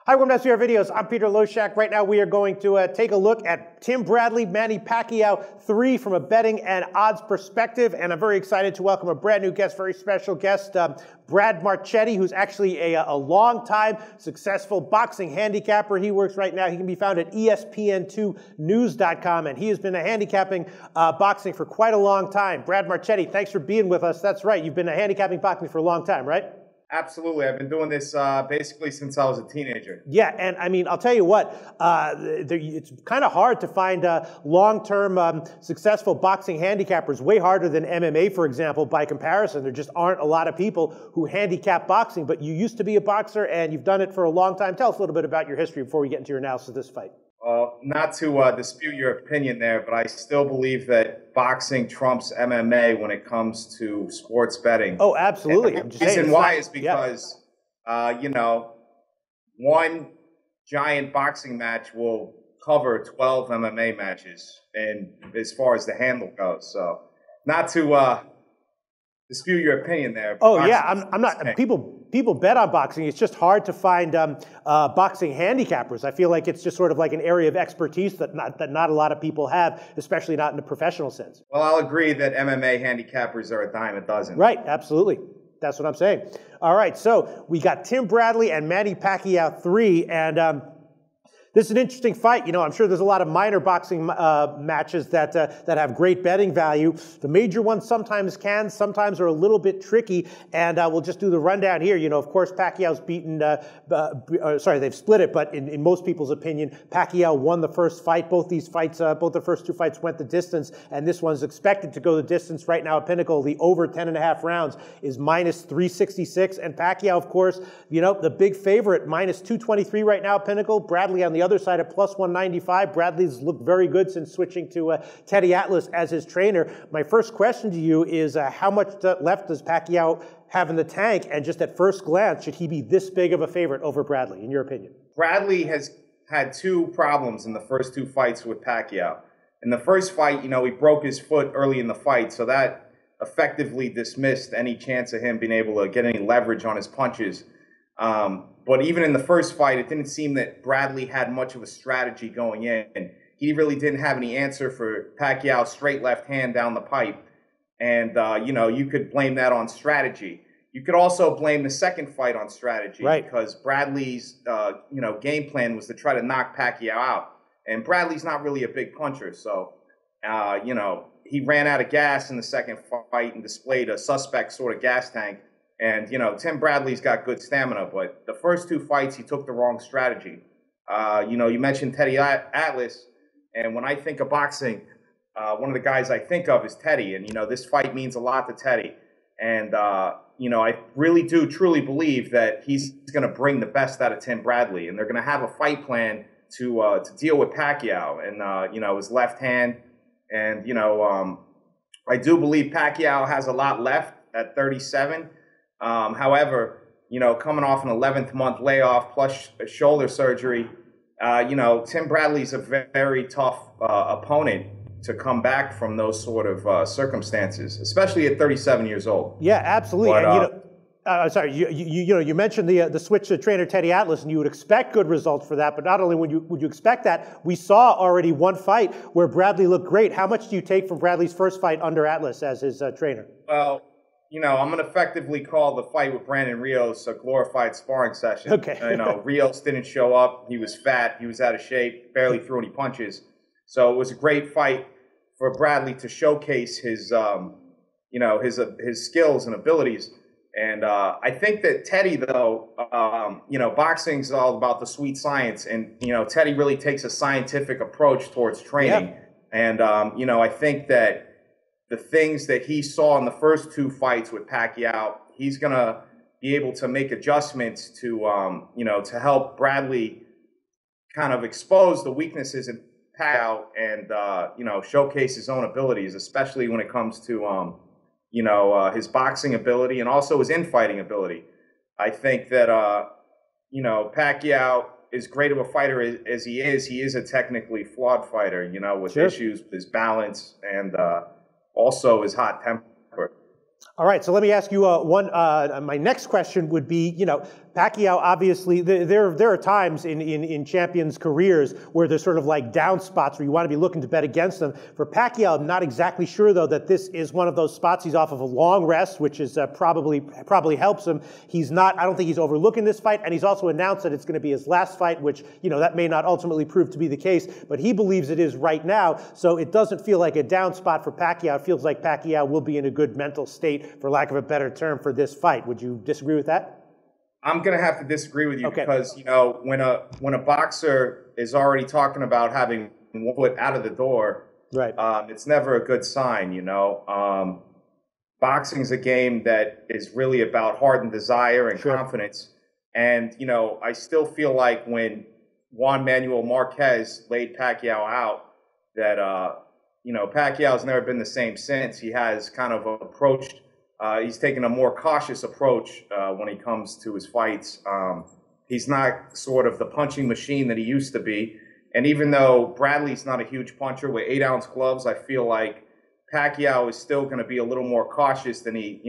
Hi, welcome to our videos. I'm Peter Loshak. Right now we are going to take a look at Tim Bradley, Manny Pacquiao 3 from a betting and odds perspective. And I'm very excited to welcome a brand new guest, very special guest, Brad Marchetti, who's actually a long-time successful boxing handicapper. He works right now. He can be found at ESPN2news.com, and he has been handicapping boxing for quite a long time. Brad Marchetti, thanks for being with us. That's right. You've been handicapping boxing for a long time, right? Absolutely. I've been doing this basically since I was a teenager. Yeah, and I mean, I'll tell you what, it's kind of hard to find long-term successful boxing handicappers, way harder than MMA, for example, by comparison. There just aren't a lot of people who handicap boxing, but you used to be a boxer and you've done it for a long time. Tell us a little bit about your history before we get into your analysis of this fight. Not to dispute your opinion there, but I still believe that boxing trumps MMA when it comes to sports betting. Oh, absolutely. And the reason why is because, you know, one giant boxing match will cover 12 MMA matches, and as far as the handle goes. So, not to dispute your opinion there. Oh, yeah, I'm not. People bet on boxing. It's just hard to find boxing handicappers. I feel like it's just sort of like an area of expertise that not a lot of people have, especially not in the professional sense. Well, I'll agree that MMA handicappers are a dime a dozen. Right, absolutely. That's what I'm saying. All right, so we got Tim Bradley and Manny Pacquiao 3, and this is an interesting fight. You know, I'm sure there's a lot of minor boxing matches that have great betting value. The major ones sometimes are a little bit tricky, and we'll just do the rundown here. You know, of course, Pacquiao's beaten, sorry, they've split it, but in most people's opinion, Pacquiao won the first fight. Both these fights, both the first two fights went the distance, and this one's expected to go the distance right now at Pinnacle. The over 10.5 rounds is minus 366, and Pacquiao, of course, you know, the big favorite, minus 223 right now at Pinnacle. Bradley on the other side at plus 195. Bradley's looked very good since switching to Teddy Atlas as his trainer. My first question to you is how much left does Pacquiao have in the tank? And just at first glance, should he be this big of a favorite over Bradley, in your opinion? Bradley has had two problems in the first two fights with Pacquiao. In the first fight, you know, he broke his foot early in the fight, so that effectively dismissed any chance of him being able to get any leverage on his punches. But even in the first fight, it didn't seem that Bradley had much of a strategy going in. He really didn't have any answer for Pacquiao's straight left hand down the pipe. And, you know, you could blame that on strategy. You could also blame the second fight on strategy, right? Because Bradley's, you know, game plan was to try to knock Pacquiao out. And Bradley's not really a big puncher. So, you know, he ran out of gas in the second fight and displayed a suspect sort of gas tank. And, you know, Tim Bradley's got good stamina, but the first two fights, he took the wrong strategy. You know, you mentioned Teddy Atlas, and when I think of boxing, one of the guys I think of is Teddy. And, you know, this fight means a lot to Teddy. And, you know, I really do truly believe that he's going to bring the best out of Tim Bradley. And they're going to have a fight plan to deal with Pacquiao and, you know, his left hand. And, you know, I do believe Pacquiao has a lot left at 37. However, you know, coming off an 11th month layoff plus shoulder surgery, you know, Tim Bradley's a very tough opponent to come back from those sort of circumstances, especially at 37 years old. Yeah, absolutely. But, and, you know, sorry, you know, you mentioned the switch to trainer Teddy Atlas, and you would expect good results for that. But not only would you expect that, we saw already one fight where Bradley looked great. How much do you take from Bradley's first fight under Atlas as his trainer? Well, you know, I'm going to effectively call the fight with Brandon Rios a glorified sparring session. Okay. You know, Rios didn't show up. He was fat. He was out of shape, barely threw any punches. So it was a great fight for Bradley to showcase his, you know, his skills and abilities. And I think that Teddy, though, you know, boxing is all about the sweet science. And, you know, Teddy really takes a scientific approach towards training. Yep. And, you know, I think that the things that he saw in the first two fights with Pacquiao, he's going to be able to make adjustments to, you know, to help Bradley kind of expose the weaknesses in Pacquiao and, you know, showcase his own abilities, especially when it comes to, you know, his boxing ability and also his infighting ability. I think that, you know, Pacquiao, as great of a fighter as he is a technically flawed fighter, you know, with issues with his balance and, also his hot temper. All right, so let me ask you my next question would be, you know, Pacquiao, obviously, there are times in champions' careers where there's sort of like down spots where you want to be looking to bet against them. For Pacquiao, I'm not exactly sure, though, that this is one of those spots. He's off of a long rest, which is probably helps him. I don't think he's overlooking this fight, and he's also announced that it's going to be his last fight, which, that may not ultimately prove to be the case, but he believes it is right now, so it doesn't feel like a down spot for Pacquiao. It feels like Pacquiao will be in a good mental state, for lack of a better term, for this fight. Would you disagree with that? I'm going to have to disagree with you Okay. because, when a boxer is already talking about having one foot out of the door, right, it's never a good sign, Boxing's a game that is really about heart and desire and sure. confidence. And, I still feel like when Juan Manuel Marquez laid Pacquiao out, that, Pacquiao's never been the same since. He has kind of approached he's taken a more cautious approach when he comes to his fights. He's not sort of the punching machine that he used to be. And even though Bradley's not a huge puncher with 8-ounce gloves, I feel like Pacquiao is still going to be a little more cautious than he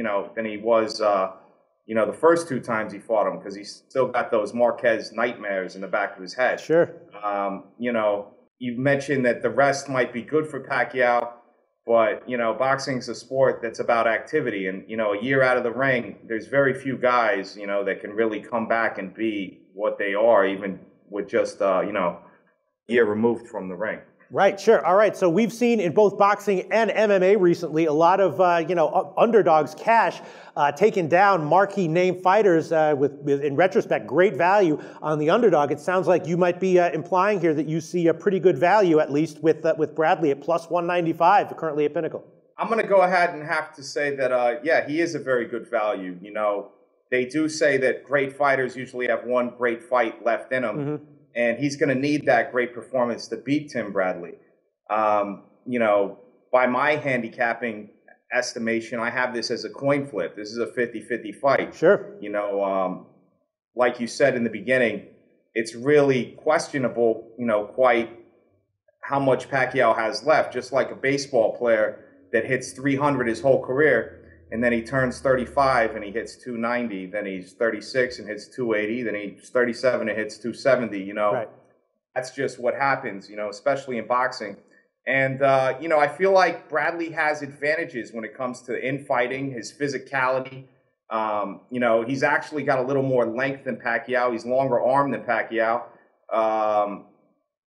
was, the first 2 times he fought him, because he's still got those Marquez nightmares in the back of his head. Sure. You mentioned that the rest might be good for Pacquiao. But, boxing's a sport that's about activity. And, a year out of the ring, there's very few guys, that can really come back and be what they are, even with just, a year removed from the ring. Right, sure. All right, so we've seen in both boxing and MMA recently a lot of, underdogs, cash, taking down marquee name fighters with, in retrospect, great value on the underdog. It sounds like you might be implying here that you see a pretty good value, at least with Bradley at plus 195, currently at Pinnacle. I'm going to go ahead and have to say that, he is a very good value. They do say that great fighters usually have one great fight left in them. Mm-hmm. And he's going to need that great performance to beat Tim Bradley. By my handicapping estimation, I have this as a coin flip. This is a 50-50 fight. Sure. Like you said in the beginning, it's really questionable, quite how much Pacquiao has left. Just like a baseball player that hits 300 his whole career, and then he turns 35 and he hits 290. Then he's 36 and hits 280. Then he's 37 and hits 270. Right. That's just what happens, especially in boxing. And, I feel like Bradley has advantages when it comes to infighting, his physicality. He's actually got a little more length than Pacquiao. He's longer armed than Pacquiao.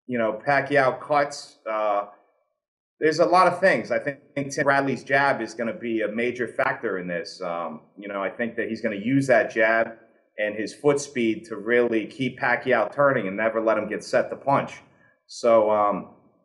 Pacquiao cuts. There's a lot of things. I think Tim Bradley's jab is going to be a major factor in this. I think that he's going to use that jab and his foot speed to really keep Pacquiao turning and never let him get set to punch. So,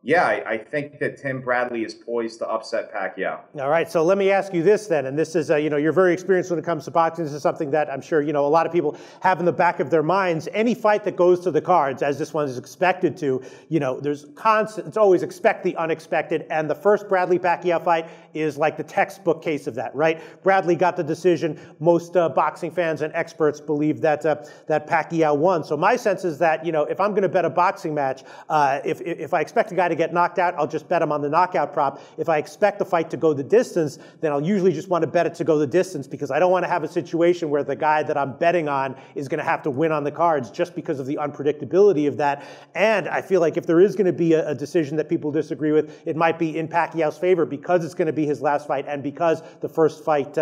I think that Tim Bradley is poised to upset Pacquiao. All right, so let me ask you this then, and this is, you're very experienced when it comes to boxing. This is something that I'm sure, a lot of people have in the back of their minds. Any fight that goes to the cards, as this one is expected to, there's constant, it's always expect the unexpected, and the first Bradley-Pacquiao fight is like the textbook case of that, right? Bradley got the decision. Most boxing fans and experts believe that Pacquiao won. So my sense is that, if I'm going to bet a boxing match, if I expect a guy to get knocked out, I'll just bet him on the knockout prop. If I expect the fight to go the distance, then I'll usually just want to bet it to go the distance, because I don't want to have a situation where the guy that I'm betting on is going to have to win on the cards just because of the unpredictability of that. And I feel like if there is going to be a decision that people disagree with, it might be in Pacquiao's favor, because it's going to be his last fight and because the first fight,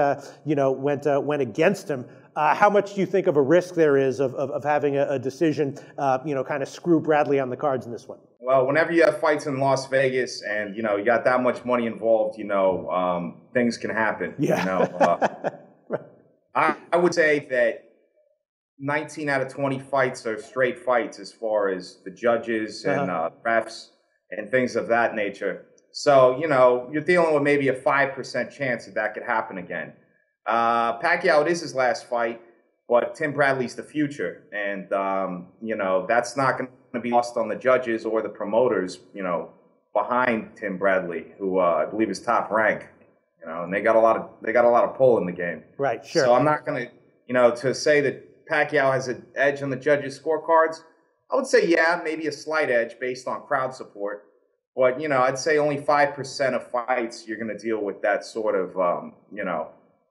went against him. How much do you think of a risk there is of having a decision, kind of screw Bradley on the cards in this one? Well, whenever you have fights in Las Vegas and, you got that much money involved, things can happen. Yeah. I would say that 19 out of 20 fights are straight fights as far as the judges and refs and things of that nature. So, you're dealing with maybe a 5% chance that could happen again. Pacquiao, it is his last fight, but Tim Bradley's the future. And, that's not going to be lost on the judges or the promoters, behind Tim Bradley, who I believe is top rank, and they got a lot of pull in the game. Right, sure. So I'm not going to, to say that Pacquiao has an edge on the judges' scorecards. I would say, maybe a slight edge based on crowd support. But, I'd say only 5% of fights you're going to deal with that sort of,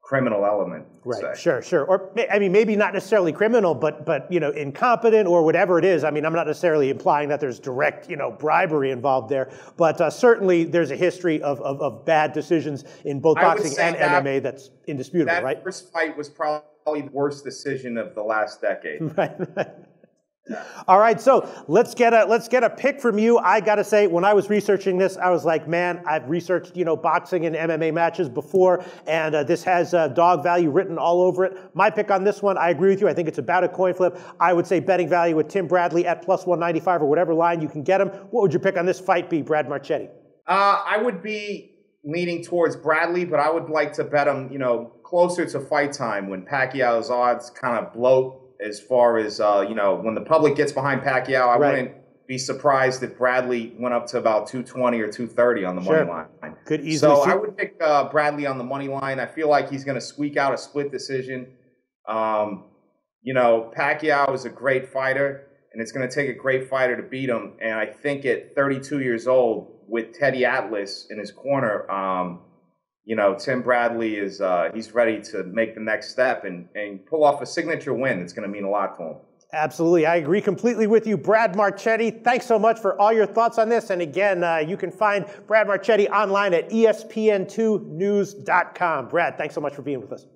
criminal element. Right. Sure. Sure. Or I mean, maybe not necessarily criminal, but you know, incompetent or whatever it is. I mean, I'm not necessarily implying that there's direct, you know, bribery involved there, but certainly there's a history of bad decisions in both boxing and MMA that's indisputable. That right. first fight was probably the worst decision of the last decade. Right. All right, so let's get a pick from you. I got to say, when I was researching this, I was like, man, I've researched, you know, boxing and MMA matches before, and this has dog value written all over it. My pick on this one, I agree with you. I think it's about a coin flip. I would say betting value with Tim Bradley at plus 195 or whatever line you can get him. What would your pick on this fight be, Brad Marchetti? I would be leaning towards Bradley, but I would like to bet him, you know, closer to fight time when Pacquiao's odds kind of bloat. As far as, you know, when the public gets behind Pacquiao, I wouldn't be surprised if Bradley went up to about 220 or 230 on the money line. Could easily so I would pick Bradley on the money line. I feel like he's going to squeak out a split decision. You know, Pacquiao is a great fighter, and it's going to take a great fighter to beat him. And I think at 32 years old, with Teddy Atlas in his corner, you know, Tim Bradley is he's ready to make the next step and pull off a signature win. It's going to mean a lot to him. Absolutely. I agree completely with you. Brad Marchetti, thanks so much for all your thoughts on this. And again, you can find Brad Marchetti online at ESPN2news.com. Brad, thanks so much for being with us.